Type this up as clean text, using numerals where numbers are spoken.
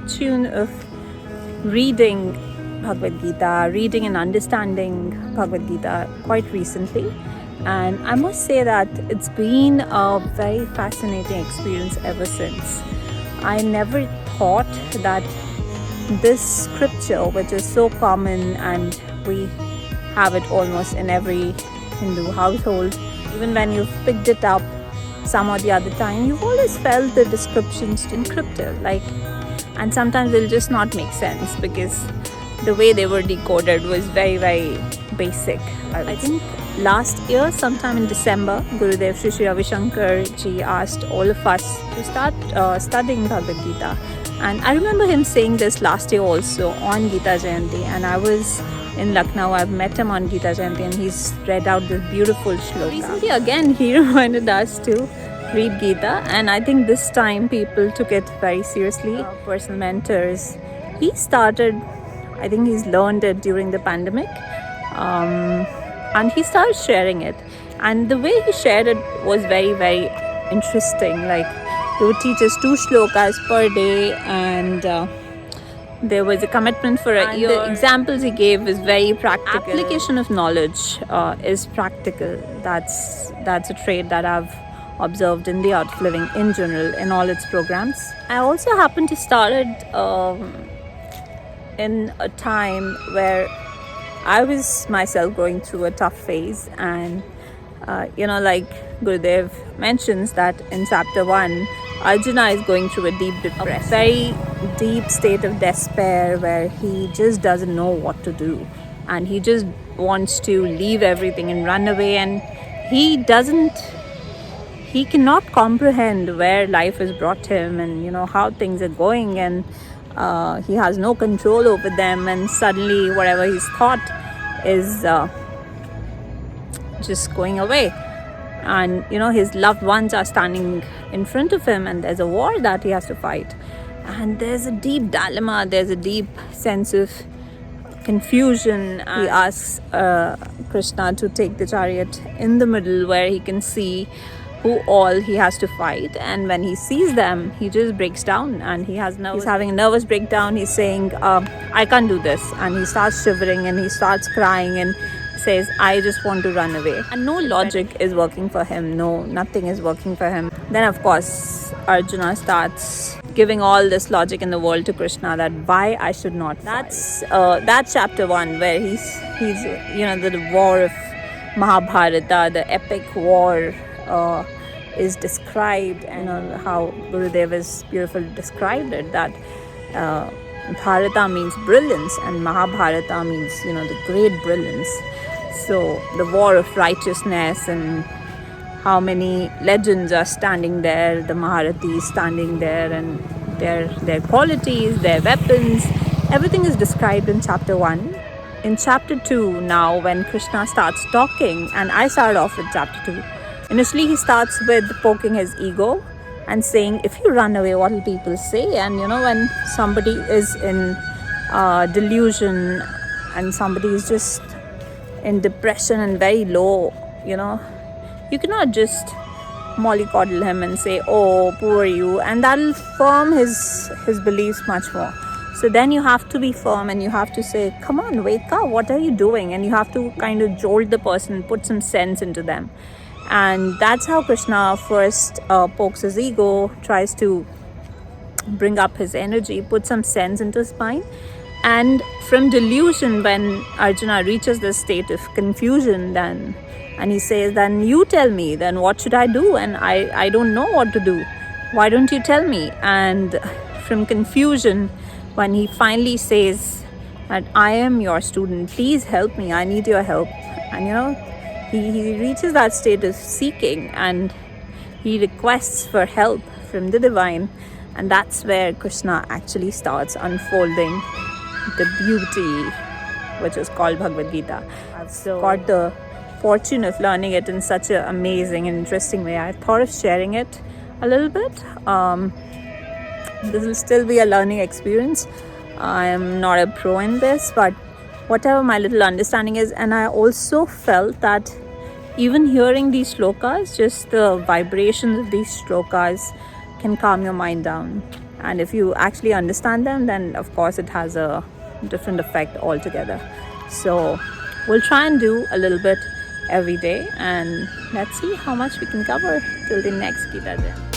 fortune of reading Bhagwad Geeta, reading and understanding Bhagwad Geeta quite recently. And I must say that it's been a very fascinating experience ever since. I never thought that this scripture, which is so common and we have it almost in every Hindu household, even when you've picked it up some or the other time, you've always felt the descriptions encrypted, and sometimes they'll just not make sense because the way they were decoded was very, very basic. I think last year, sometime in December, Gurudev Shri Shri Ravi Shankar ji asked all of us to start studying Bhagwad Geeta. And I remember him saying this last year also on Geeta Jayanti, and I was in Lucknow. I've met him on Geeta Jayanti and he's read out this beautiful shloka. Recently again he reminded us to read Geeta, and I think this time people took it very seriously. Personal mentors. He started, I think he's learned it during the pandemic, and he started sharing it. And the way he shared it was very, very interesting. Like, he would teach us 2 shlokas per day, and there was a commitment for a year. The examples he gave was very practical. Application of knowledge is practical. That's a trait that I've observed in the Art of Living in general, in all its programs. I also happened to start it in a time where I was myself going through a tough phase, and like Gurudev mentions that in chapter 1, Arjuna is going through a deep depression, a very deep state of despair where he just doesn't know what to do, and he just wants to leave everything and run away, and he cannot comprehend where life has brought him and how things are going, and he has no control over them, and suddenly whatever he's thought is just going away. And his loved ones are standing in front of him, and there's a war that he has to fight, and there's a deep dilemma, there's a deep sense of confusion. He asks Krishna to take the chariot in the middle where he can see who all he has to fight, and when he sees them he just breaks down, and he's having a nervous breakdown. He's saying, I can't do this, and he starts shivering and he starts crying and says, I just want to run away. And no logic is working for him, nothing is working for him. Then of course Arjuna starts giving all this logic in the world to Krishna, that why I should not fight. That's chapter 1, where he's the war of Mahabharata, the epic war is described, and how Gurudev has beautifully described it, that Bharata means brilliance and Mahabharata means the great brilliance. So the war of righteousness, and how many legends are standing there, the Maharathis standing there, and their qualities, their weapons, everything is described in chapter 1. In chapter 2 now, when Krishna starts talking, and I started off with chapter 2. Initially he starts with poking his ego and saying, if you run away, what will people say? And when somebody is in delusion and somebody is just in depression and very low, you cannot just mollycoddle him and say, oh, poor you, and that'll firm his beliefs much more. So then you have to be firm, and you have to say, come on, wake up, what are you doing? And you have to kind of jolt the person, put some sense into them. And that's how Krishna first pokes his ego, tries to bring up his energy, put some sense into his mind. And from delusion, when Arjuna reaches this state of confusion, and he says, then you tell me, then what should I do? And I don't know what to do. Why don't you tell me? And from confusion, when he finally says that I am your student, please help me, I need your help. And he reaches that state of seeking, and he requests for help from the divine, and that's where Krishna actually starts unfolding the beauty which is called Bhagwad Geeta. I've got the fortune of learning it in such an amazing and interesting way. I thought of sharing it a little bit. This will still be a learning experience. I am not a pro in this, but whatever my little understanding is, and I also felt that even hearing these shlokas, just the vibrations of these shlokas can calm your mind down. And if you actually understand them, then of course it has a different effect altogether. So we'll try and do a little bit every day, and let's see how much we can cover till the next Gita Din.